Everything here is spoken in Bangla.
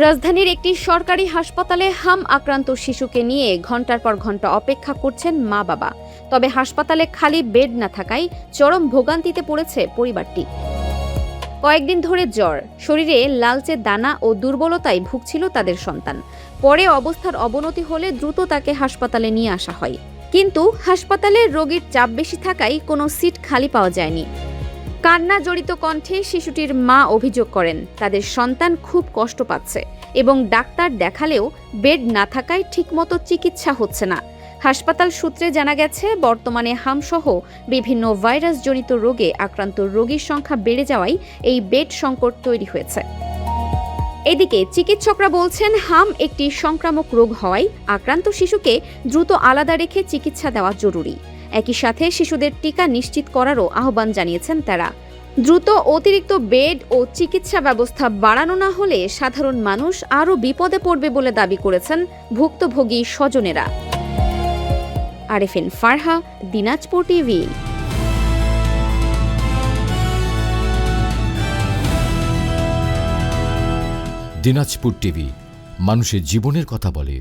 রাজধানীর একটি সরকারি হাসপাতালে হাম আক্রান্ত শিশুকে নিয়ে ঘণ্টার পর ঘণ্টা অপেক্ষা করছেন মা বাবা। তবে হাসপাতালে খালি বেড না থাকায় চরম ভোগান্তিতে পড়েছে পরিবারটি। কয়েকদিন ধরে জ্বর, শরীরে লালচে দানা ও দুর্বলতায় ভুগছিল তাদের সন্তান। পরে অবস্থার অবনতি হলে দ্রুত তাকে হাসপাতালে নিয়ে আসা হয়, কিন্তু হাসপাতালে রোগীর চাপ বেশি থাকায় কোনো সিট খালি পাওয়া যায়নি। কান্না জড়িত কণ্ঠে শিশুটির মা অভিযোগ করেন, তাদের সন্তান খুব কষ্ট পাচ্ছে এবং ডাক্তার দেখালেও বেড না থাকায় ঠিকমতো চিকিৎসা হচ্ছে না। হাসপাতাল সূত্রে জানা গেছে, বর্তমানে হামসহ বিভিন্ন ভাইরাসজনিত রোগে আক্রান্ত রোগীর সংখ্যা বেড়ে যাওয়ায় এই বেড সংকট তৈরি হয়েছে। এদিকে চিকিৎসকরা বলছেন, হাম একটি সংক্রামক রোগ হওয়ায় আক্রান্ত শিশুকে দ্রুত আলাদা রেখে চিকিৎসা দেওয়া জরুরি। একই সাথে শিশুদের টিকা নিশ্চিত করারও আহ্বান জানিয়েছেন তারা। দ্রুত অতিরিক্ত বেড ও চিকিৎসা ব্যবস্থা বাড়ানো না হলে সাধারণ মানুষ আরও বিপদে পড়বে বলে দাবি করেছেন ভুক্তভোগী স্বজনেরা। আরেফিন ফারহা, দিনাজপুর টিভি। দিনাজপুর টিভি, মানুষের জীবনের কথা বলে।